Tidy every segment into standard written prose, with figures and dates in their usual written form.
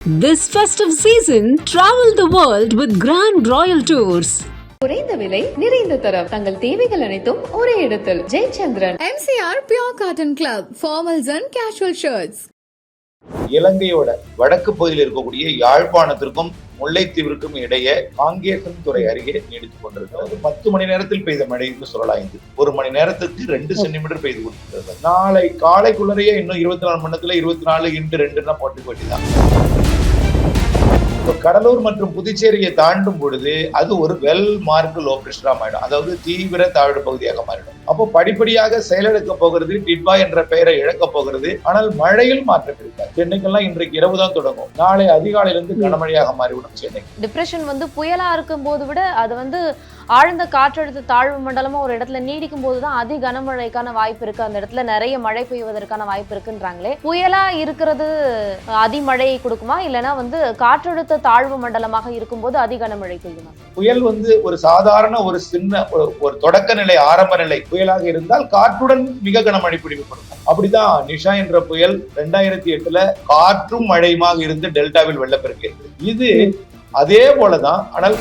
This festive season, travel the world with Grand Royal Tours. குறைந்த விலை நிறைந்த தரம் தங்கள் தேவைகள் அனைத்தும் ஒரே இடத்தில் Jayachandran. MCR Pure Cotton Club, formals and casual shirts. இலங்கையோட வடக்கு பகுதியில் இருக்கக்கூடிய யாழ்ப்பாணத்திற்கும் முல்லைத்தீவிற்கும் இடையே காங்கேசன்துறை அருகே நீடித்துக் கொண்டிருக்கிறது. 10 மணி நேரத்தில் பெய்த மழை என்று சொல்லலாம். இது 1 மணி நேரத்துக்கு 2 சென்டிமீட்டர் பெய்து கொண்டிருக்கிறது. நாளை காலைக்குள்ளரையே இன்னும் 24 மணி நேரத்துல 24 × 2 போட்டு வேண்டிதான். கடலூர் மற்றும் புதுச்சேரியை தாண்டும் பொழுது அது ஒரு வெல் மார்க் லோ பிரஷரா மாறிடும். அதாவது தீவிர தாழ்வு பகுதியாக மாறிடும். அப்போ படிப்படியாக செயலிழக்க போகிறது. டிட்பா என்ற பெயரை இழக்க போகிறது. ஆனால் மழையில் மாற்றம் இருக்காது. சென்னைக்கெல்லாம் இன்றைக்கு இரவு தான் தொடங்கும். நாளை அதிகாலையிலிருந்து கனமழையாக மாறிவிடும் சென்னை. டிப்ரெஷன் புயலா இருக்கும் போது விட அது ஆழ்ந்த காற்றழுத்த தாழ்வு மண்டலமா ஒரு இடத்துல நீடிக்கும் போதுதான் அதி கனமழைக்கான வாய்ப்பு இருக்கு. அந்த இடத்துல நிறைய மழை பெய்வதற்கான வாய்ப்பு இருக்குன்றாங்களே. புயலா இருக்கிறது அதிமழையை கொடுக்குமா, இல்லைன்னா காற்றழுத்த தாழ்வு மண்டலமாக இருக்கும்போது அதி கனமழை பெய்யுமா? புயல் ஒரு சாதாரண ஒரு சின்ன ஒரு தொடக்க நிலை, ஆரம்ப நிலை புயலாக இருந்தால் காற்றுடன் மிக கனமழை பிடிவு கொடுக்கும். அப்படிதான் நிஷா என்ற புயல் 2008 காற்றும் மழையுமாக இருந்து டெல்டாவில் வெள்ளப்பெருக்கு. இது அதே போலதான். ஆனால்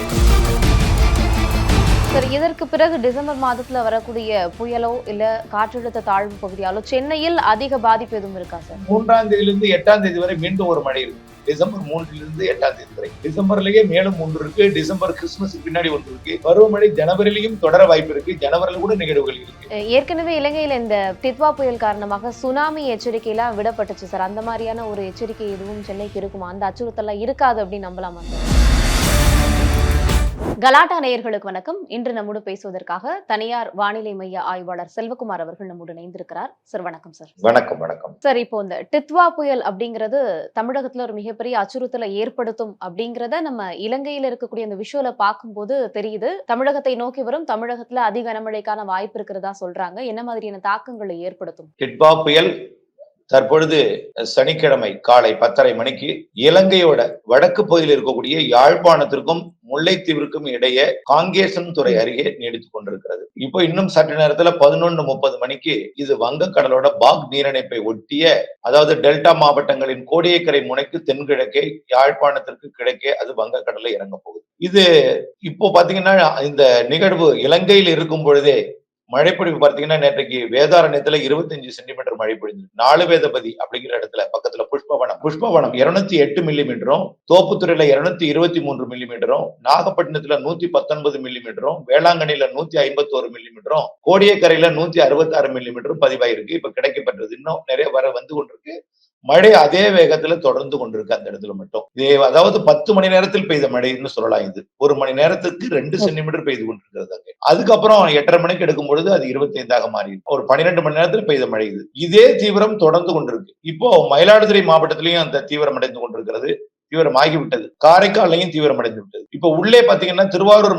சார், இதற்கு பிறகு டிசம்பர் மாதத்துல வரக்கூடிய புயலோ இல்ல காற்றழுத்த தாழ்வு பகுதியாலோ சென்னையில் அதிக பாதிப்பு எதுவும் இருக்கா சார்? 3ஆம் தேதியிலிருந்து 8ஆம் தேதி வரை மீண்டும் ஒரு மழை இருக்கு. டிசம்பர் 3லிருந்து 8ஆம் தேதி வரை. டிசம்பர்லயே மேலும் 3 இருக்கு. டிசம்பர் கிறிஸ்துமஸ் பின்னாடி 1 இருக்கு. பருவமழை ஜனவரியிலையும் தொடர வாய்ப்பு இருக்கு. ஜனவரியில கூட நிகழ்வுகள் இருக்கு. ஏற்கனவே இலங்கையில இந்த டிட்வா புயல் காரணமாக சுனாமி எச்சரிக்கை எல்லாம் விடப்பட்டுச்சு சார். அந்த மாதிரியான ஒரு எச்சரிக்கை எதுவும் சென்னைக்கு இருக்குமா? அந்த அச்சுறுத்தல் இருக்காது அப்படின்னு நம்பலாமா சார்? கலாட்டா நேயர்களுக்கு வணக்கம். இன்று நம்மோடு பேசுவதற்காக தனியார் வானிலை மைய ஆய்வாளர் செல்வகுமார் அவர்கள் நம்மோடு இணைந்திருக்கிறார். சார் வணக்கம் சார். வணக்கம். வணக்கம் சார், இப்போ இந்த டிட்வா புயல் அப்படிங்கிறது தமிழகத்துல ஒரு மிகப்பெரிய அச்சுறுத்தலை ஏற்படுத்தும் அப்படிங்கிறத நம்ம இலங்கையில இருக்கக்கூடிய அந்த விஷுவலை பார்க்கும்போது தெரியுது. தமிழகத்தை நோக்கி வரும் தமிழகத்துல அதிக கனமழைக்கான வாய்ப்பு இருக்கிறதா சொல்றாங்க. என்ன மாதிரியான தாக்கங்களை ஏற்படுத்தும்? டிட்வா புயல் தற்பொழுது சனிக்கிழமை காலை 10:30 மணிக்கு இலங்கையோட வடக்கு பகுதியில் இருக்கக்கூடிய யாழ்ப்பாணத்திற்கும் முல்லைத்தீவிற்கும் இடையே காங்கேசன்துறை அருகே நீடித்துக் கொண்டிருக்கிறது. இப்போ இன்னும் சற்று நேரத்துல 11:30 மணிக்கு இது வங்கக்கடலோட பாக் நீரிணைப்பை ஒட்டிய, அதாவது டெல்டா மாவட்டங்களின் கோடியக்கரை முனைக்கு தென்கிழக்கே யாழ்ப்பாணத்திற்கு கிழக்கே அது வங்கக்கடலை இறங்க போகுது. இது இப்போ பாத்தீங்கன்னா இந்த நிகழ்வு இலங்கையில் இருக்கும் பொழுதே மழைப்பொழிவு பார்த்தீங்கன்னா நேற்றைக்கு வேதாரண்யத்துல 25 சென்டிமீட்டர் மழை பொழிஞ்சு. 4 வேதபதி அப்படிங்கிற இடத்துல பக்கத்துல புஷ்பவனம் 208 மில்லிமீட்டரும், தோப்புத்துறையில 223 மில்லிமீட்டரும், நாகப்பட்டினத்துல 119 மில்லிமீட்டரும், வேளாங்கண்ணில 151 மில்லிமீட்டரும், கோடியக்கரையில 166 மில்லிமீட்டரும் பதிவாயிருக்கு. இப்ப கிடைக்கப்பட்டது. இன்னும் நிறைய வந்து கொண்டிருக்கு. மழை அதே வேகத்துல தொடர்ந்து கொண்டிருக்கு அந்த இடத்துல மட்டும். அதாவது 10 மணி நேரத்தில் பெய்த மழைன்னு சொல்லலாம். இது 1 மணி நேரத்துக்கு 2 சென்டிமீட்டர் பெய்து கொண்டிருக்கிறது அங்கே. அதுக்கப்புறம் 8:30 மணிக்கு எடுக்கும் பொழுது அது 25 மாறி ஒரு 12 மணி நேரத்தில் பெய்த மழை. இது இதே தீவிரம் தொடர்ந்து கொண்டிருக்கு. இப்போ மயிலாடுதுறை மாவட்டத்திலையும் அந்த தீவிரம் அடைந்து கொண்டிருக்கிறது. தீவிரமாகிவிட்டது. காரைக்காலையும் தீவிரம் அடைந்து விட்டது. இப்போ உள்ளே பாத்தீங்கன்னா திருவாரூர்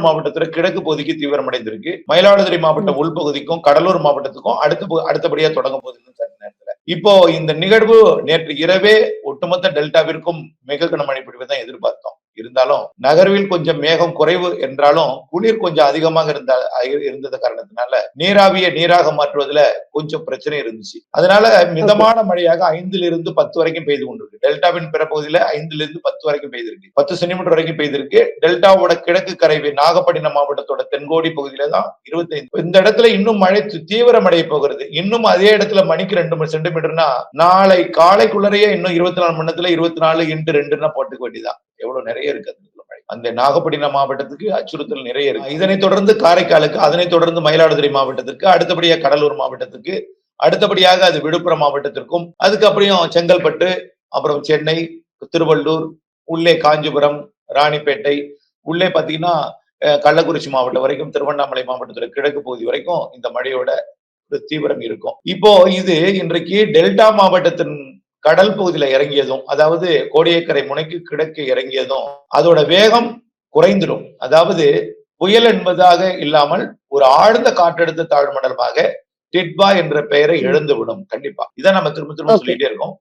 மாவட்டத்துல கிழக்கு பகுதிக்கு தீவிரம் அடைந்திருக்கு. மயிலாடுதுறை மாவட்டம் உள்பகுதிக்கும் கடலூர் மாவட்டத்துக்கும் அடுத்தபடியா தொடங்க போகுதுன்னு நேரத்துல. இப்போ இந்த நிகழ்வு நேற்று இரவே ஒட்டுமொத்த டெல்டாவிற்கும் மிக கனமழை பொழிவை தான் எதிர்பார்த்தோம். இருந்தாலும் நகர்வில் கொஞ்சம் மேகம் குறைவு என்றாலும் குளிர் கொஞ்சம் அதிகமாக இருந்தது காரணத்தினால நீராக மாற்றுவதில் கொஞ்சம் பிரச்சனை இருந்துச்சு. அதனால மிதமான மழையாக 5லிருந்து 10 வரைக்கும் பெய்து கொண்டிருக்கு. டெல்டாவின் பிற பகுதியில 5லிருந்து 10 வரைக்கும் பெய்திருக்கு. 10 சென்டிமீட்டர் வரைக்கும் பெய்திருக்கு. டெல்டாவோட கிழக்கு கரைவு நாகப்பட்டினம் மாவட்டத்தோட தென்கோடி பகுதியில தான் 25. இந்த இடத்துல இன்னும் மழை தீவிரமடைய போகிறது. இன்னும் அதே இடத்துல மணிக்கு 2 சென்டிமீட்டர்னா நாளை காலைக்குள்ளரையே இன்னும் 24 மணி நேரத்துல 24 × 2 போட்டுக்க வேண்டியதான். எவ்வளவு நிறைய இருக்கு அந்த நாகப்பட்டினம் மாவட்டத்துக்கு அச்சுறுத்தல் நிறைய இருக்கு. இதனைத் தொடர்ந்து காரைக்காலுக்கு, அதனைத் தொடர்ந்து மயிலாடுதுறை மாவட்டத்திற்கு, அடுத்தபடியாக கடலூர் மாவட்டத்துக்கு, அடுத்தபடியாக அது விழுப்புரம் மாவட்டத்திற்கும், அதுக்கப்புறம் செங்கல்பட்டு, அப்புறம் சென்னை, திருவள்ளூர், உள்ளே காஞ்சிபுரம், ராணிப்பேட்டை, உள்ளே பாத்தீங்கன்னா கள்ளக்குறிச்சி மாவட்டம் வரைக்கும், திருவண்ணாமலை மாவட்டத்துல கிழக்கு பகுதி வரைக்கும் இந்த மழையோட தீவிரம் இருக்கும். இப்போ இது இன்றைக்கு டெல்டா மாவட்டத்தின் கடல் பகுதியில இறங்கியதும், அதாவது கோடியக்கரை முனைக்கு கிழக்கு இறங்கியதும் அதோட வேகம் குறைந்துடும். அதாவது புயல் என்பதாக இல்லாமல் ஒரு ஆழ்ந்த காற்றழுத்த தாழ்வு மண்டலமாக டிட்பா என்ற பெயரை இழந்துவிடும். கண்டிப்பா இதை நம்ம திரும்ப சொல்லிட்டே இருக்கோம்.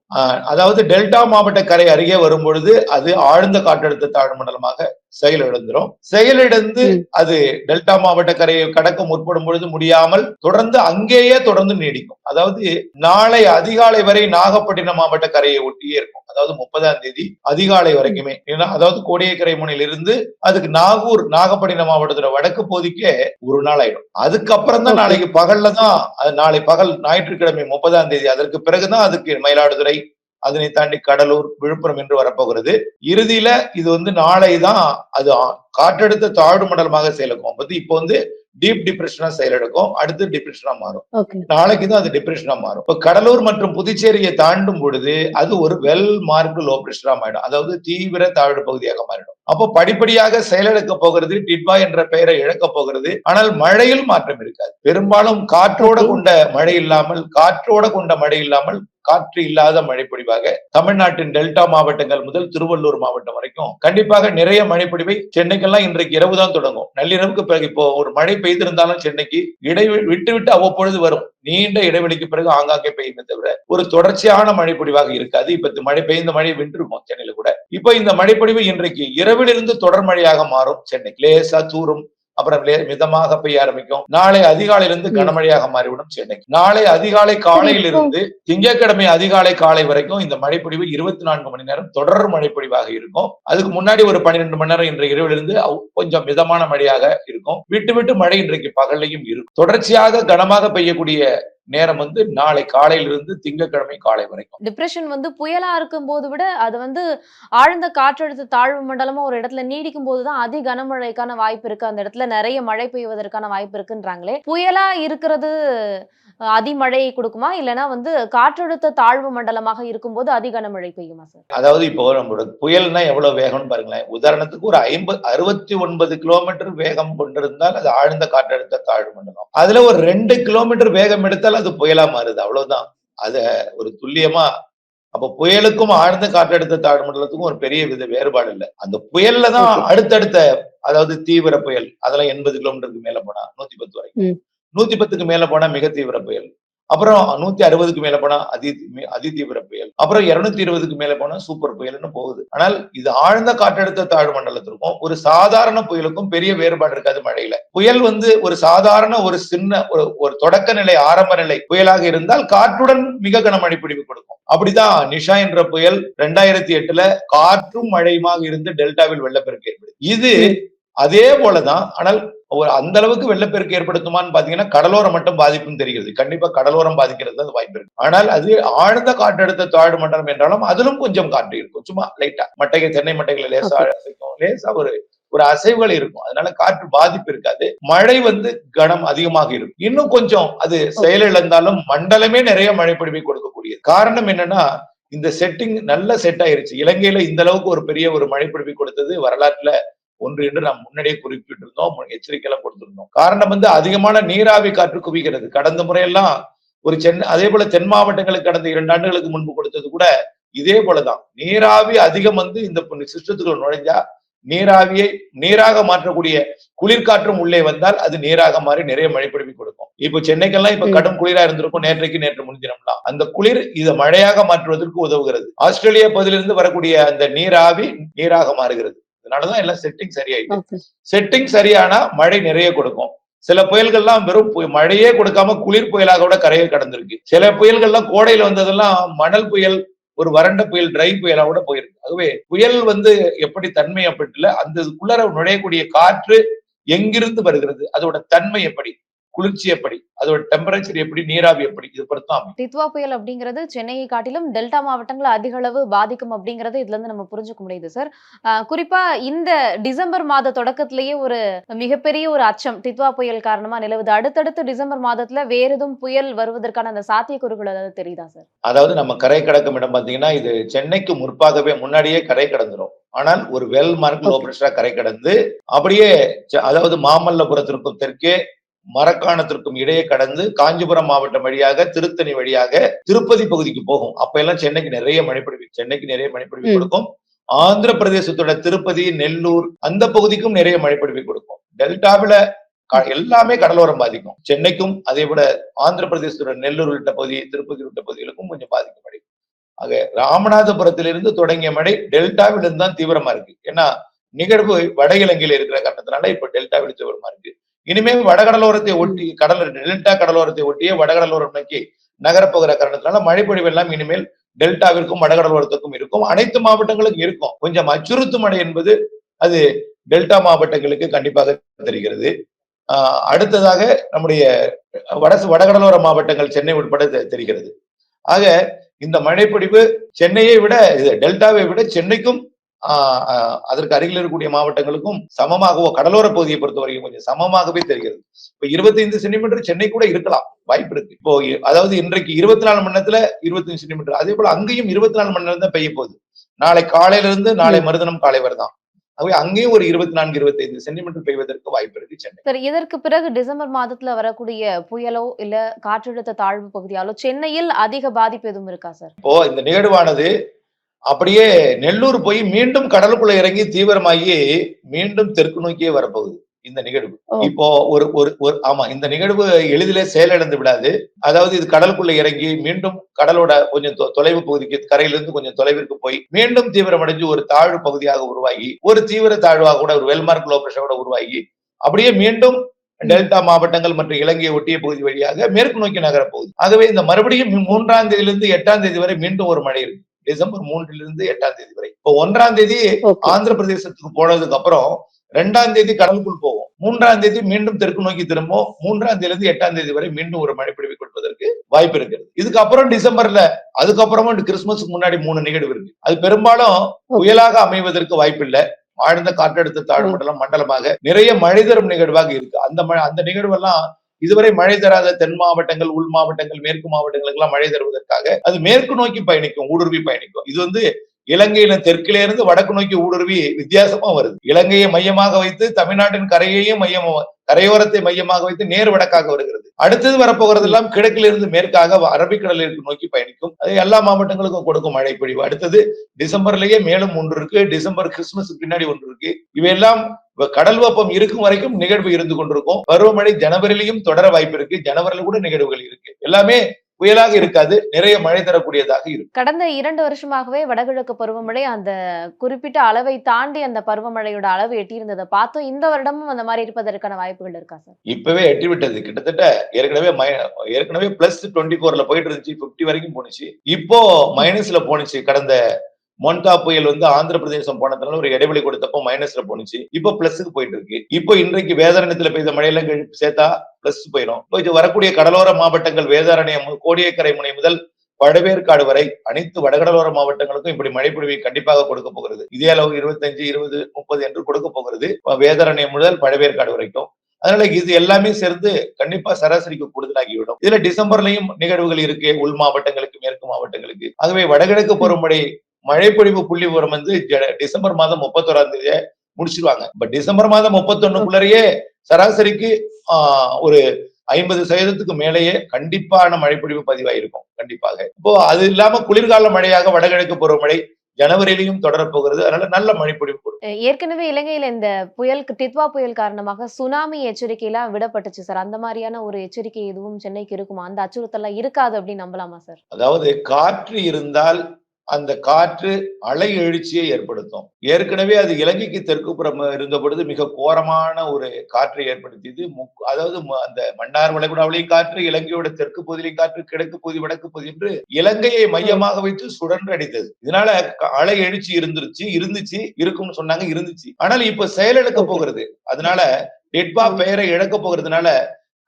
அதாவது டெல்டா மாவட்ட கரை அருகே வரும் பொழுது அது ஆழ்ந்த காற்றழுத்த தாழ்வு மண்டலமாக செயலிழந்துரும். செயலிழந்து அது டெல்டா மாவட்ட கரையை கடக்க முற்படும் பொழுது முடியாமல் தொடர்ந்து அங்கேயே தொடர்ந்து நீடிக்கும். அதாவது நாளை அதிகாலை வரை நாகப்பட்டினம் மாவட்ட கரையை ஒட்டியே இருக்கும். அதாவது 30ஆம் தேதி அதிகாலை வரைக்குமே. அதாவது கோடியக்கரை முனையிலிருந்து அதுக்கு நாகப்பட்டினம் மாவட்டத்தோட வடக்கு பகுதிக்கே ஒரு நாள் ஆயிடும். அதுக்கப்புறம் தான் நாளைக்கு பகல்ல தான், நாளை பகல் ஞாயிற்றுக்கிழமை 30ஆம் தேதி, அதற்கு பிறகுதான் அதுக்கு மயிலாடுதுறை, அதனை தாண்டி கடலூர், விழுப்புரம் என்று வரப்போகிறது. இறுதியில இது நாளை தான் அது காற்றழுத்த தாழ்வு மண்டலமாக செயலுக்கும். இப்போ டீப் டிப்ரெஷனா செயலெடுக்கும், அடுத்து டிப்ரெஷனா மாறும். நாளைக்கு தான் அது டிப்ரெஷனா மாறும். இப்ப கடலூர் மற்றும் புதுச்சேரியை தாண்டும் பொழுது அது ஒரு வெல் மார்க்டு லோ பிரஷரா மாறிடும். அதாவது தீவிர தாழ்வு பகுதியாக மாறிடும். அப்போ படிப்படியாக செயலிழக்க போகிறது, டிட்வா என்ற பெயரை இழக்க போகிறது. ஆனால் மழையில் மாற்றம் இருக்காது. பெரும்பாலும் காற்றோட கொண்ட மழை இல்லாமல் காற்று இல்லாத மழைப்பொழிவாக தமிழ்நாட்டின் டெல்டா மாவட்டங்கள் முதல் திருவள்ளூர் மாவட்டம் வரைக்கும் கண்டிப்பாக நிறைய மழைப்பொழிவை சென்னைக்கெல்லாம் இன்றைக்கு இரவு தான் தொடங்கும். நள்ளிரவுக்கு பிறகு இப்போ ஒரு மழை பெய்திருந்தாலும் சென்னைக்கு விட்டு அவ்வப்பொழுது வரும். நீண்ட இடைவெளிக்கு பிறகு ஆங்காங்கே பெய்யுமே தவிர ஒரு தொடர்ச்சியான மழைப்பொழிவாக இருக்காது. இப்ப மழை பெய்ந்த மழை வின்றிருக்கும் சென்னையில கூட. இப்ப இந்த மழைப்பொழிவு இன்றைக்கு இரவிலிருந்து தொடர் மழையாக மாறும். சென்னை லேசா தூரும், அப்புறம் மிதமாக பெய்ய ஆரம்பிக்கும். நாளை அதிகாலையிலிருந்து கனமழையாக மாறிவிடும் சென்னை. நாளை அதிகாலை காலையிலிருந்து திங்கட்கிழமை அதிகாலை காலை வரைக்கும் இந்த மழைப்பொழிவு 24 மணி நேரம் தொடர் மழைப்பொழிவாக இருக்கும். அதுக்கு முன்னாடி ஒரு 12 மணி நேரம் இன்றைய இரவிலிருந்து கொஞ்சம் மிதமான மழையாக இருக்கும். விட்டு மழை இன்றைக்கு பகல்லையும் இருக்கும். தொடர்ச்சியாக கனமாக பெய்யக்கூடிய நேரம் நாளை காலையிலிருந்து திங்கட்கிழமை காலை வரைக்கும். டிப்ரெஷன் புயலா இருக்கும் போது விட அது ஆழ்ந்த காற்றழுத்த தாழ்வு மண்டலமா ஒரு இடத்துல நீடிக்கும் போதுதான் அதி கனமழைக்கான வாய்ப்பு இருக்கு, அந்த இடத்துல நிறைய மழை பெய்வதற்கான வாய்ப்பு இருக்குன்றாங்களே. புயலா இருக்கிறது அதிமழை கொடுக்குமா, இல்லைன்னா காற்றழுத்த தாழ்வு மண்டலமாக இருக்கும்போது அதி கனமழை பெய்யுமா சார்? அதாவது இப்போ நம்மளோட புயல்னா எவ்வளவு வேகம்னு பாருங்களேன். உதாரணத்துக்கு ஒரு 69 கிலோமீட்டர் வேகம் கொண்டிருந்தால் அது ஆழ்ந்த காற்றழுத்த தாழ்வு மண்டலம். அதுல ஒரு 2 கிலோமீட்டர் வேகம் எடுத்தால் அது புயலா மாறுது, அவ்வளவுதான். அத ஒரு துல்லியமா, அப்ப புயலுக்கும் ஆழ்ந்த காற்றழுத்த தாழ்வு மண்டலத்துக்கும் ஒரு பெரிய வேறுபாடு இல்லை. அந்த புயல்ல தான் அடுத்தடுத்த, அதாவது தீவிர புயல் அதெல்லாம் 80 கிலோமீட்டருக்கு மேல போனா 110 வரைக்கும், 110க்கு மேல போனா மிக தீவிர புயல், அப்புறம் 160க்கு மேல போனா அதி தீவிர புயல், அப்புறம் 220க்கு மேல போனா சூப்பர் புயல்னு போகுது. ஆனால் இது ஆழ்ந்த காற்றழுத்த தாழ்வு மண்டலத்திற்கும் ஒரு சாதாரண புயலுக்கும் பெரிய வேறுபாடு இருக்காது மழையில. புயல் ஒரு சாதாரண ஒரு சின்ன ஒரு தொடக்க நிலை, ஆரம்ப நிலை புயலாக இருந்தால் காற்றுடன் மிக கனமழை பிடிவு கொடுக்கும். அப்படிதான் நிஷா என்ற புயல் 2008ல காற்றும் மழையுமாக இருந்து டெல்டாவில் வெள்ளப்பெருக்கு ஏற்படுது. இது அதே போலதான். ஆனால் அந்த அளவுக்கு வெள்ளப்பெருக்கு ஏற்படுத்துமான்னு பாத்தீங்கன்னா கடலோரம் மட்டும் பாதிப்பும் தெரிகிறது. கண்டிப்பா கடலோரம் பாதிக்கிறது அது வாய்ப்பு இருக்கு. ஆனால் அது ஆழ்ந்த காற்றழுத்த தாழ்வு மண்டலம் என்றாலும் அதிலும் கொஞ்சம் காற்று இருக்கும், சும்மா லைட்டா தென்னை மட்டைகளை லேசா அசைக்கும், லேசா ஒரு அசைவுகள் இருக்கும். அதனால காற்று பாதிப்பு இருக்காது. மழை கனம் அதிகமாக இருக்கும். இன்னும் கொஞ்சம் அது செயலிழந்தாலும் மண்டலமே நிறைய மழை பொழிவை கொடுக்கக்கூடியது. காரணம் என்னன்னா, இந்த செட்டிங் நல்ல செட் ஆயிருச்சு. இலங்கையில இந்த அளவுக்கு ஒரு பெரிய ஒரு மழை பொழிவை கொடுத்தது வரலாற்றுல ஒன்று என்று நாம் முன்னாடியே குறிப்பிட்டிருந்தோம், எச்சரிக்கையெல்லாம் கொடுத்திருந்தோம். காரணம் அதிகமான நீராவி காற்று குவிக்கிறது. கடந்த முறையெல்லாம் அதே போல தென் மாவட்டங்களுக்கு கடந்த 2 ஆண்டுகளுக்கு முன்பு கொடுத்தது கூட இதே போலதான். நீராவி அதிகம் இந்த சிஸ்டத்துக்குள்ள நுழைஞ்சா நீராவியை நீராக மாற்றக்கூடிய குளிர்காற்றும் உள்ளே வந்தால் அது நீராக மாறி நிறைய மழை பொழிவு கொடுக்கும். இப்ப சென்னைக்கெல்லாம் இப்ப கடும் குளிரா இருந்திருக்கும் நேற்று முன்தினம்லாம். அந்த குளிர் இதை மழையாக மாற்றுவதற்கு உதவுகிறது. ஆஸ்திரேலியா பகுதியிலிருந்து வரக்கூடிய அந்த நீராவி நீராக மாறுகிறது. அதனாலதான் எல்லாம் செட்டிங் சரியாயிடுச்சு. செட்டிங் சரியானா மழை நிறைய கொடுக்கும். சில புயல்கள்லாம் வெறும் மழையே கொடுக்காம குளிர் புயலாக கூட கரையை கடந்திருக்கு. சில புயல்கள்லாம் கோடையில வந்ததெல்லாம் மணல் புயல், ஒரு வறண்ட புயல், டிரை புயலா கூட போயிருக்கு. ஆகவே புயல் எப்படி தன்மை அப்படி அந்த குளிர நுழையக்கூடிய காற்று எங்கிருந்து வருகிறது, அதோட தன்மை எப்படி, குளிர்ச்சி எப்படி, அதோட டெம்பரேச்சர் எப்படி, நீராவி எப்படி, இது பொறுத்தான். டிட்வா புயல் அப்படிங்கிறது சென்னையை காட்டிலும் டெல்டா மாவட்டங்களை அதிக அளவு பாதிக்கும் அப்படிங்கறது இதுல இருந்து நம்ம புரிஞ்சுக்க முடியுது சார். குறிப்பா இந்த டிசம்பர் மாத தொடக்கத்திலேயே ஒரு மிகப்பெரிய ஒரு அச்சம் டிட்வா புயல் காரணமா நிலவுது. அடுத்தடுத்து டிசம்பர் மாதத்துல வேற எதுவும் புயல் வருவதற்கான அந்த சாத்தியக்கூறுகள் ஏதாவது தெரியுதா சார்? அதாவது நம்ம கரை கடக்கும் இடம் பாத்தீங்கன்னா இது சென்னைக்கு முன்னாடியே கரை கடந்துரும். ஆனால் ஒரு வெல் மார்க் லோ பிரஷரா கரை கடந்து அப்படியே அதாவது மாமல்லபுரத்திற்கும் தெற்கே மரக்காணத்திற்கும் இடையே கடந்து காஞ்சிபுரம் மாவட்டம் வழியாக திருத்தணி வழியாக திருப்பதி பகுதிக்கு போகும். அப்ப எல்லாம் சென்னைக்கு நிறைய மழை பொழிவு கொடுக்கும். ஆந்திர பிரதேசத்தோட திருப்பதி, நெல்லூர் அந்த பகுதிக்கும் நிறைய மழை பொழிவு கொடுக்கும். டெல்டாவில எல்லாமே கடலோரம் பாதிக்கும். சென்னைக்கும் அதே போல ஆந்திர பிரதேசத்தோட நெல்லூர் உள்ளிட்ட பகுதி, திருப்பதி உள்ளிட்ட பகுதிகளுக்கும் கொஞ்சம் பாதிக்கும் மழை. ஆக ராமநாதபுரத்திலிருந்து தொடங்கிய மழை டெல்டாவில் இருந்து தான் தீவிரமா இருக்கு. ஏன்னா நிகழ்வு வட இலங்கையில இருக்கிற காரணத்தினால இப்ப டெல்டாவில் தீவிரமா இருக்கு. இனிமே வடகடலோரத்தை ஒட்டி டெல்டா கடலோரத்தை ஒட்டிய வடகடலோரம் நோக்கி நகரப்போகிற காரணத்தினால மழைப்பொழிவு எல்லாம் இனிமேல் டெல்டாவிற்கும் வடகடலோரத்துக்கும் இருக்கும். அனைத்து மாவட்டங்களுக்கும் இருக்கும். கொஞ்சம் அச்சுறுத்தும் மழை என்பது அது டெல்டா மாவட்டங்களுக்கு கண்டிப்பாக தெரிகிறது. அடுத்ததாக நம்முடைய வடகடலோர மாவட்டங்கள் சென்னை உட்பட தெரிகிறது. ஆக இந்த மழைப்பொழிவு சென்னையை விட டெல்டாவை விட சென்னைக்கும் அதற்கு அருகில் இருக்கக்கூடிய மாவட்டங்களுக்கும் சமமாகவோ கடலோர பகுதியை பொறுத்த வரைக்கும் கொஞ்சம் சமமாகவே தெரிகிறது. இப்ப 25 சென்டிமீட்டர் சென்னை கூட இருக்கலாம், வாய்ப்பு இருக்கு. இப்போ அதாவது இன்றைக்கு 24 மணி நேரத்துல 25 சென்டிமீட்டர், அதே போல அங்கேயும் 24 மணி நேரம் தான் பெய்ய போகுது. நாளை காலையில இருந்து நாளை மறுதினம் காலை வரதான். ஆகவே அங்கேயும் ஒரு 24-25 சென்டிமீட்டர் பெய்வதற்கு வாய்ப்பு இருக்கு சென்னை. சரி, இதற்கு பிறகு டிசம்பர் மாதத்துல வரக்கூடிய புயலோ இல்ல காற்றழுத்த தாழ்வு பகுதியாலோ சென்னையில் அதிக பாதிப்பு எதுவும் இருக்கா சார்? இப்போ இந்த நிகழ்வானது அப்படியே நெல்லூர் போய் மீண்டும் கடலுக்குள்ள இறங்கி தீவிரமாகி மீண்டும் தெற்கு நோக்கியே வரப்போகுது இந்த நிகழ்வு. இப்போ ஆமா, இந்த நிகழ்வு எளிதிலே செயலிழந்து விடாது. அதாவது இது கடலுக்குள்ள இறங்கி மீண்டும் கடலோட கொஞ்சம் தொலைவு பகுதிக்கு, கரையிலிருந்து கொஞ்சம் தொலைவிற்கு போய் மீண்டும் தீவிரமடைஞ்சு ஒரு தாழ்வு பகுதியாக உருவாகி, ஒரு தீவிர தாழ்வாக கூட, ஒரு வெல்மார்க் லோ பிரஷர் கூட உருவாகி அப்படியே மீண்டும் டெல்டா மாவட்டங்கள் மற்றும் இலங்கையை ஒட்டிய பகுதி வழியாக மேற்கு நோக்கி நகரப்போகுது. ஆகவே இந்த மறுபடியும் 3ஆம் தேதியிலிருந்து 8ஆம் தேதி வரை மீண்டும் ஒரு மழை இருக்கு. டிசம்பர் 3 8ஆம் தேதி வரை. இப்போ 1ஆம் தேதி ஆந்திர பிரதேசத்துக்கு போனதுக்கு அப்புறம் 2ஆம் தேதி கடலுக்குள் போவோம். 3ஆம் தேதி மீண்டும் தெற்கு நோக்கி திரும்பும். 3ஆம் தேதியிலிருந்து 8ஆம் தேதி வரை மீண்டும் ஒரு மழைப்பொழிவை கொடுப்பதற்கு வாய்ப்பு இருக்கிறது. இதுக்கப்புறம் டிசம்பர்ல அதுக்கப்புறமும் கிறிஸ்துமஸுக்கு முன்னாடி 3 நிகழ்வு இருக்கு. அது பெரும்பாலும் புயலாக அமைவதற்கு வாய்ப்பு இல்லை. ஆழ்ந்த காற்றழுத்த தாழ்வு மண்டலமாக நிறைய மழை தரும் நிகழ்வாக இருக்கு. அந்த நிகழ்வெல்லாம் இதுவரை மழை தராத தென் மாவட்டங்கள், உள் மாவட்டங்கள், மேற்கு மாவட்டங்களுக்கு எல்லாம் மழை தருவதற்காக அது மேற்கு நோக்கி பயணிக்கும், ஊடுருவி பயணிக்கும். இது இலங்கையில தெற்கிலே இருந்து வடக்கு நோக்கி ஊடுருவி வித்தியாசமா வருது. இலங்கையை மையமாக வைத்து தமிழ்நாட்டின் கரையோரத்தை மையமாக வைத்து நேர் வடக்காக வருகிறது. அடுத்தது வரப்போகிறது எல்லாம் கிழக்கிலிருந்து மேற்காக அரபிக்கடலிற்கு நோக்கி பயணிக்கும். அது எல்லா மாவட்டங்களுக்கும் கொடுக்கும் மழை பொழிவு. அடுத்தது டிசம்பர்லயே மேலும் 1 இருக்கு. டிசம்பர் கிறிஸ்துமஸுக்கு பின்னாடி 1 இருக்கு. இவையெல்லாம் கடல் வெப்பம் இருக்கும் வரைக்கும் நிகழ்வு இருந்து கொண்டிருக்கும். பருவமழை ஜனவரியிலையும் தொடர வாய்ப்பு இருக்கு. ஜனவரியில கூட நிகழ்வுகள் இருக்கு. எல்லாமே புயலாக இருக்காது, நிறைய மழை தரக்கூடியதாக இருக்கும். கடந்த 2 வருஷமாகவே வடகிழக்கு பருவமழை அந்த குறிப்பிட்ட அளவை தாண்டி அந்த பருவமழையோட அளவு எட்டியிருந்ததை பார்த்தோம். இந்த வருடமும் அந்த மாதிரி இருப்பதற்கான வாய்ப்புகள் இருக்கா சார்? இப்பவே எட்டி விட்டது. கிட்டத்தட்ட ஏற்கனவே +24ல போயிட்டு இருந்துச்சு, 50 வரைக்கும் போனுச்சு. இப்போ மைனஸ்ல போனுச்சு. கடந்த மொன்டா புயல் ஆந்திர பிரதேசம் போனதுனால ஒரு இடைவெளி கொடுத்தப்போ மைனஸ்ல போனுச்சு. இப்போ பிளஸ்க்கு போயிட்டு இருக்கு. இப்போ இன்றைக்கு வேதாரண்யத்துல பெய்த மழையில சேர்த்தா பிளஸ் போயிடும். இது வரக்கூடிய கடலோர மாவட்டங்கள் வேதாரண்யம், கோடியக்கரை முனை முதல் பழவேற்காடு வரை அனைத்து வடகடலோர மாவட்டங்களுக்கும் இப்படி மழைப்பொழிவை கண்டிப்பாக கொடுக்க போகிறது. இதே அளவு 25, 20, 30 என்று கொடுக்க போகிறது வேதாரண்யம் முதல் பழவேற்காடு வரைக்கும். அதனால இது எல்லாமே சேர்ந்து கண்டிப்பா சராசரிக்கு கூடுதலாகிவிடும். இதுல டிசம்பர்லயும் நிகழ்வுகள் இருக்கு, உள் மாவட்டங்களுக்கு, மேற்கு மாவட்டங்களுக்கு. ஆகவே வடகிழக்கு பருவமழை மழைப்பொழிவு புள்ளி விவரம் டிசம்பர் மாதம் 31ஆம் தேதியை முடிச்சிருவாங்க. பட் டிசம்பர் மாதம் 31க்குள்ளேயே சராசரிக்கு ஒரு 50% மேலேயே கண்டிப்பான மழைப்பொழிவு பதிவாயிருக்கும். கண்டிப்பாக. இப்போ அது இல்லாம குளிர்கால மழையாக வடகிழக்கு பருவமழை ஜனவரியிலையும் தொடரப்போகிறது. அதனால நல்ல மழைப்பொழிவு கொடுக்கும். ஏற்கனவே இலங்கையில இந்த டித்வா புயல் காரணமாக சுனாமி எச்சரிக்கை எல்லாம் விடப்பட்டுச்சு சார். அந்த மாதிரியான ஒரு எச்சரிக்கை எதுவும் சென்னைக்கு இருக்குமா? அந்த அச்சுறுத்தல் இருக்காது அப்படின்னு நம்பலாமா சார்? அதாவது காற்று இருந்தால் அந்த காற்று அலை எழுச்சியை ஏற்படுத்தும். ஏற்கனவே அது இலங்கைக்கு தெற்கு புறம் இருந்த பொழுது மிக கோரமான ஒரு காற்றை ஏற்படுத்தியது. அதாவது அந்த மன்னார் வளைகுடாவிலையும் காற்று, இலங்கையோட தெற்கு பகுதியிலையும் காற்று, கிழக்கு பகுதி, வடக்கு பகுதி என்று இலங்கையை மையமாக வைத்து சுழன்று அடித்தது. இதனால அலை எழுச்சி இருந்துச்சு, இருக்கும்னு சொன்னாங்க, இருந்துச்சு. ஆனால் இப்ப செயலிழக்க போகிறது. அதனால டிட்வா பெயரை இழக்க போகிறதுனால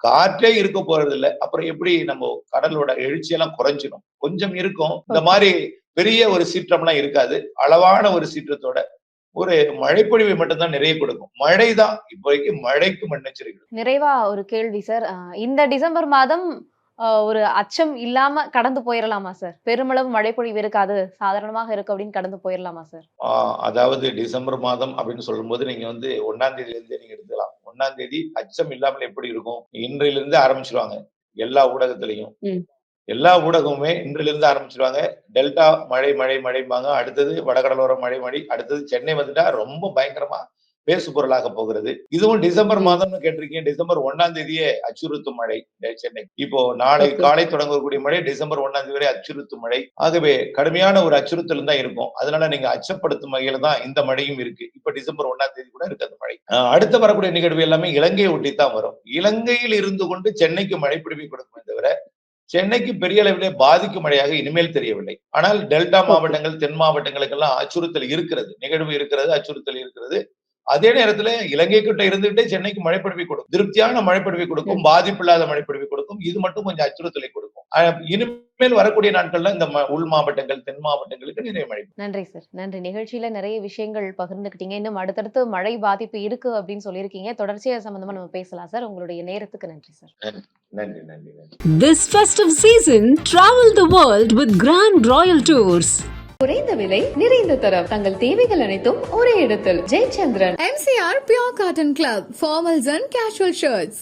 காற்றே இருக்க போறது இல்லை. அப்புறம் எப்படி நம்ம கடலோட எழுச்சியெல்லாம் குறைஞ்சிடும். கொஞ்சம் இருக்கும். இந்த மாதிரி பெரிய ஒரு சீற்றம்லாம் இருக்காது. அளவான ஒரு சீற்றத்தோட ஒரு மழைப்பொழிவை மட்டும்தான் நிறைய கொடுக்கும். மழைதான் இப்போதைக்கு மழைக்கு முன்னெச்சரிக்கை. நிறைவா ஒரு கேள்வி சார். இந்த டிசம்பர் மாதம் ஒரு அச்சம் இல்லாம கடந்து போயிடலாமா சார்? பெருமளவு மழைப்பொழிவு இருக்காது, சாதாரணமாக இருக்கு அப்படின்னு கடந்து போயிடலாமா சார்? அதாவது டிசம்பர் மாதம் அப்படின்னு சொல்லும் போது நீங்க 1ஆம் தேதியில இருந்தே நீங்க எடுத்துக்கலாம். 1ஆம் தேதி அச்சம் இல்லாமல் எப்படி இருக்கும்? இன்றிலிருந்து ஆரம்பிச்சிருவாங்க எல்லா ஊடகத்திலையும். எல்லா ஊடகமுமே இன்றிலிருந்து ஆரம்பிச்சிருவாங்க. டெல்டா மழைம்பாங்க, அடுத்தது வடகடலோர மழை, அடுத்தது சென்னை வந்துட்டா ரொம்ப பயங்கரமா பேசு பொருளாக போகிறது. இதுவும் டிசம்பர் மாதம்னு கேட்டிருக்கீங்க. டிசம்பர் 1ஆம் தேதியே அச்சுறுத்தும் மழை சென்னை. இப்போ நாளை காலை தொடங்கக்கூடிய மழை டிசம்பர் 1ஆம் தேதி வரை அச்சுறுத்தும் மழை. ஆகவே கடுமையான ஒரு அச்சுறுத்தல் தான் இருக்கும். அதனால நீங்க அச்சப்படுத்தும் வகையில தான் இந்த மழையும் இருக்கு. இப்ப டிசம்பர் 1ஆம் தேதி கூட இருக்கு அந்த மழை. அடுத்து வரக்கூடிய நிகழ்வு எல்லாமே இலங்கையை ஒட்டி தான் வரும். இலங்கையில் இருந்து கொண்டு சென்னைக்கு மழை பிடிவை கொடுக்குமே தவிர சென்னைக்கு பெரிய அளவிலே பாதிக்கும் மழையாக இனிமேல் தெரியவில்லை. ஆனால் டெல்டா மாவட்டங்கள், தென் மாவட்டங்களுக்கெல்லாம் அச்சுறுத்தல் இருக்கிறது, நிகழ்வு இருக்கிறது, அச்சுறுத்தல் இருக்கிறது. அதே நேரத்துல இலங்கை கிட்ட இருந்துகிட்டே சென்னைக்கு மழைப்பொழிவை கொடுக்கும், திருப்தியான மழைப்பொழிவை கொடுக்கும், பாதிப்பில்லாத மழைப்பொழிவை கொடுக்கும். இது மட்டும் கொஞ்சம் அச்சுறுத்தலை கொடுக்கும். இனிமேல் வரக்கூடிய நாட்கள்ல இந்த உள் மாவட்டங்கள், தென் மாவட்டங்களுக்கு நிறைய மழை. நன்றி சார், நன்றி. நிகழ்ச்சியில நிறைய விஷயங்கள் பகிர்ந்துக்கிட்டீங்க. இன்னும் அடுத்தடுத்து மழை பாதிப்பு இருக்கு அப்படின்னு சொல்லியிருக்கீங்க. தொடர்ச்சியா சம்பந்தமா நம்ம பேசலாம் சார். உங்களுடைய நேரத்துக்கு நன்றி சார். நன்றி, நன்றி, நன்றி. This festive season, travel the world with Grand Royal Tours. குறைந்த விலை நிறைந்த தரம் தங்கள் தேவைகள் அனைத்தும் ஒரே இடத்தில். Jayachandran. MCR Pure Cotton Club, formals and casual shirts.